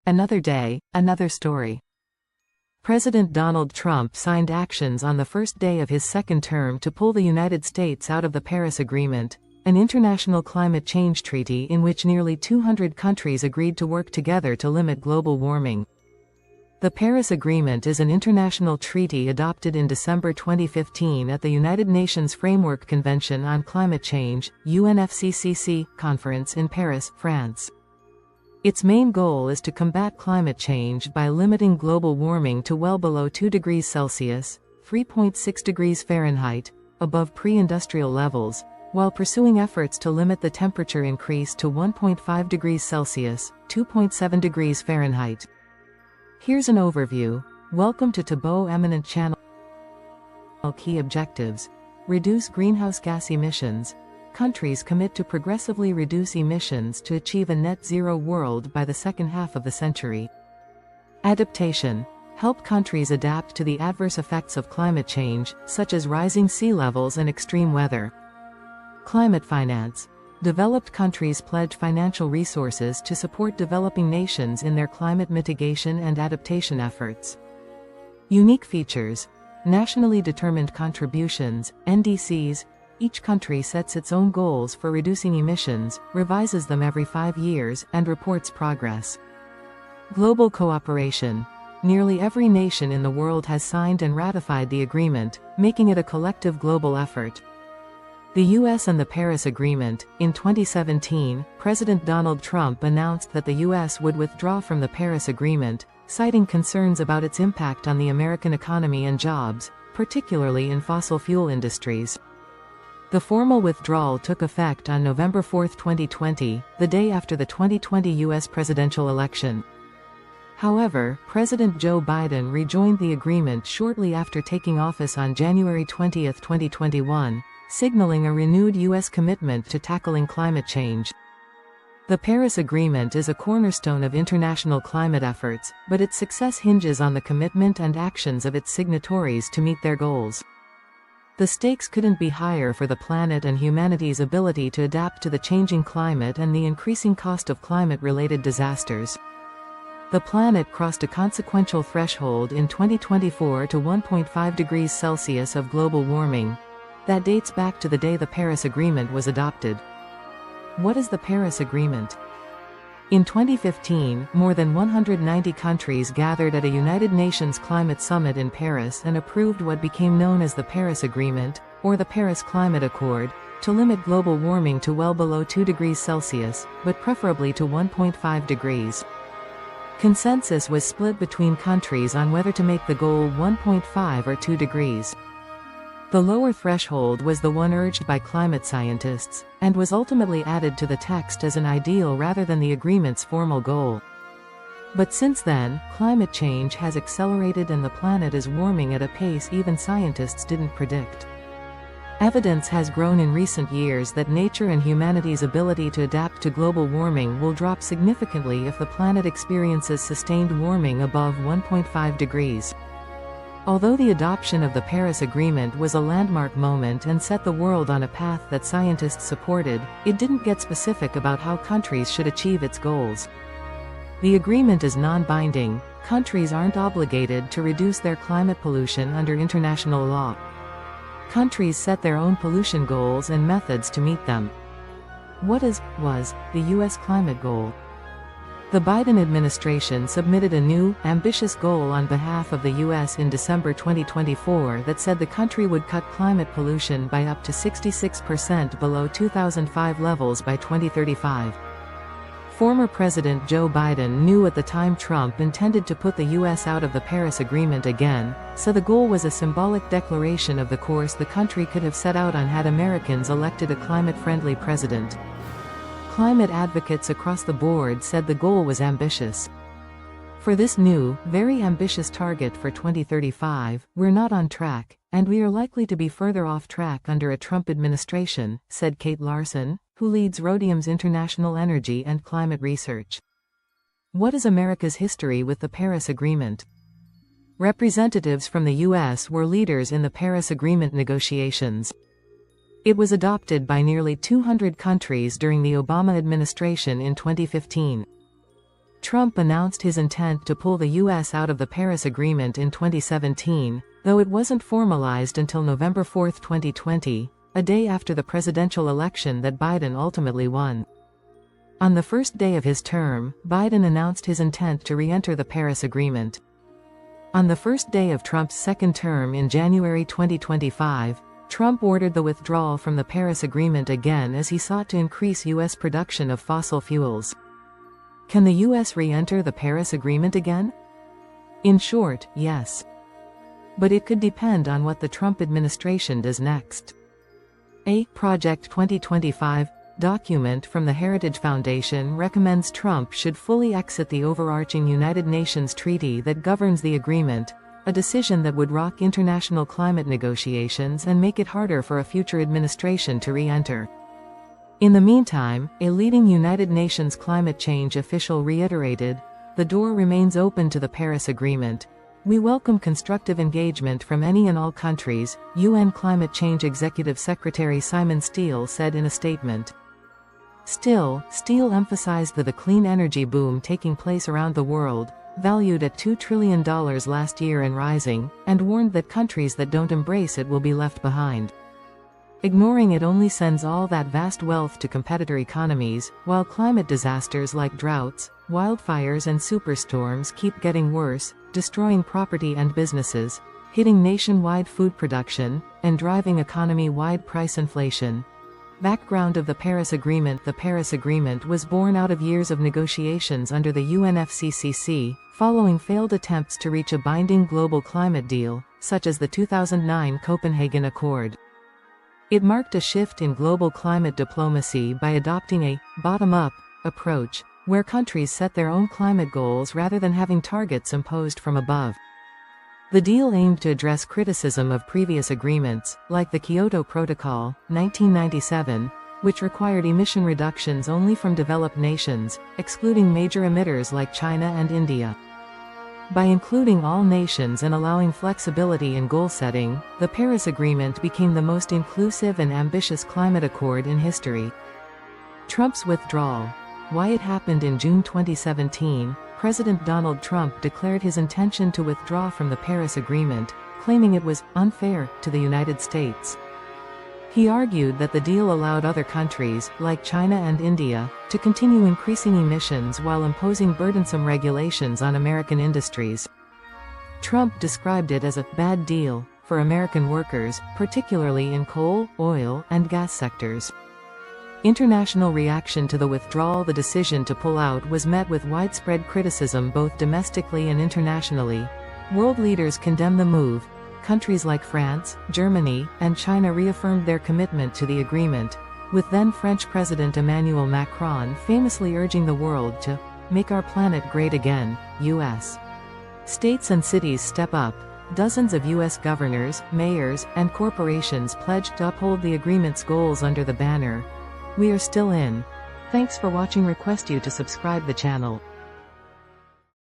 Another day, another story. President Donald Trump signed actions on the first day of his second term to pull the United States out of the Paris Agreement, an international climate change treaty in which nearly 200 countries agreed to work together to limit global warming. The Paris Agreement is an international treaty adopted in December 2015 at the United Nations Framework Convention on Climate Change (UNFCCC) conference in Paris, France. Its main goal is to combat climate change by limiting global warming to well below 2 degrees Celsius, 3.6 degrees Fahrenheit, above pre-industrial levels, while pursuing efforts to limit the temperature increase to 1.5 degrees Celsius, 2.7 degrees Fahrenheit. Here's an overview. Welcome to Tabo Eminent Channel. Key objectives: reduce greenhouse gas emissions. Countries commit to progressively reduce emissions to achieve a net zero world by the second half of the century. Adaptation: help countries adapt to the adverse effects of climate change, such as rising sea levels and extreme weather. Climate finance: developed countries pledge financial resources to support developing nations in their climate mitigation and adaptation efforts. Unique features: nationally determined contributions, NDCs. Each country sets its own goals for reducing emissions, revises them every 5 years, and reports progress. Global cooperation: nearly every nation in the world has signed and ratified the agreement, making it a collective global effort. The U.S. and the Paris Agreement. In 2017, President Donald Trump announced that the U.S. would withdraw from the Paris Agreement, citing concerns about its impact on the American economy and jobs, particularly in fossil fuel industries. The formal withdrawal took effect on November 4, 2020, the day after the 2020 U.S. presidential election. However, President Joe Biden rejoined the agreement shortly after taking office on January 20, 2021, signaling a renewed U.S. commitment to tackling climate change. The Paris Agreement is a cornerstone of international climate efforts, but its success hinges on the commitment and actions of its signatories to meet their goals. The stakes couldn't be higher for the planet and humanity's ability to adapt to the changing climate and the increasing cost of climate-related disasters. The planet crossed a consequential threshold in 2024 to 1.5 degrees Celsius of global warming. That dates back to the day the Paris Agreement was adopted. What is the Paris Agreement? In 2015, more than 190 countries gathered at a United Nations Climate Summit in Paris and approved what became known as the Paris Agreement, or the Paris Climate Accord, to limit global warming to well below 2 degrees Celsius, but preferably to 1.5 degrees. Consensus was split between countries on whether to make the goal 1.5 or 2 degrees. The lower threshold was the one urged by climate scientists, and was ultimately added to the text as an ideal rather than the agreement's formal goal. But since then, climate change has accelerated and the planet is warming at a pace even scientists didn't predict. Evidence has grown in recent years that nature and humanity's ability to adapt to global warming will drop significantly if the planet experiences sustained warming above 1.5 degrees. Although the adoption of the Paris Agreement was a landmark moment and set the world on a path that scientists supported, it didn't get specific about how countries should achieve its goals. The agreement is non-binding. Countries aren't obligated to reduce their climate pollution under international law. Countries set their own pollution goals and methods to meet them. What was the U.S. climate goal? The Biden administration submitted a new, ambitious goal on behalf of the U.S. in December 2024 that said the country would cut climate pollution by up to 66% below 2005 levels by 2035. Former President Joe Biden knew at the time Trump intended to put the U.S. out of the Paris Agreement again, so the goal was a symbolic declaration of the course the country could have set out on had Americans elected a climate-friendly president. Climate advocates across the board said the goal was ambitious. For this new, very ambitious target for 2035, we're not on track, and we are likely to be further off track under a Trump administration, said Kate Larson, who leads Rhodium's international energy and climate research. What is America's history with the Paris Agreement? Representatives from the U.S. were leaders in the Paris Agreement negotiations. It was adopted by nearly 200 countries during the Obama administration in 2015. Trump announced his intent to pull the U.S. out of the Paris Agreement in 2017, though it wasn't formalized until November 4, 2020, a day after the presidential election that Biden ultimately won. On the first day of his term, Biden announced his intent to re-enter the Paris Agreement. On the first day of Trump's second term in January 2025, Trump ordered the withdrawal from the Paris Agreement again as he sought to increase U.S. production of fossil fuels. Can the U.S. re-enter the Paris Agreement again? In short, yes. But it could depend on what the Trump administration does next. A Project 2025 document from the Heritage Foundation recommends Trump should fully exit the overarching United Nations treaty that governs the agreement, a decision that would rock international climate negotiations and make it harder for a future administration to re-enter. In the meantime, a leading United Nations climate change official reiterated, "The door remains open to the Paris Agreement. We welcome constructive engagement from any and all countries," UN Climate Change Executive Secretary Simon Steele said in a statement. Still, Steele emphasized the clean energy boom taking place around the world, valued at $2 trillion last year and rising, and warned that countries that don't embrace it will be left behind. Ignoring it only sends all that vast wealth to competitor economies, while climate disasters like droughts, wildfires and superstorms keep getting worse, destroying property and businesses, hitting nationwide food production, and driving economy-wide price inflation. Background of the Paris Agreement: the Paris Agreement was born out of years of negotiations under the UNFCCC, following failed attempts to reach a binding global climate deal, such as the 2009 Copenhagen Accord. It marked a shift in global climate diplomacy by adopting a bottom-up approach, where countries set their own climate goals rather than having targets imposed from above. The deal aimed to address criticism of previous agreements, like the Kyoto Protocol, 1997, which required emission reductions only from developed nations, excluding major emitters like China and India. By including all nations and allowing flexibility in goal setting, the Paris Agreement became the most inclusive and ambitious climate accord in history. Trump's withdrawal. Why it happened in June 2017, President Donald Trump declared his intention to withdraw from the Paris Agreement, claiming it was unfair to the United States. He argued that the deal allowed other countries, like China and India, to continue increasing emissions while imposing burdensome regulations on American industries. Trump described it as a bad deal for American workers, particularly in coal, oil, and gas sectors. International reaction to the withdrawal: the decision to pull out was met with widespread criticism both domestically and internationally. World leaders condemned the move. Countries like France, Germany, and China reaffirmed their commitment to the agreement, with then-French President Emmanuel Macron famously urging the world to "make our planet great again." U.S. states and cities step up. Dozens of U.S. governors, mayors, and corporations pledged to uphold the agreement's goals under the banner, "We are still in." Thanks for watching. Request you to subscribe the channel.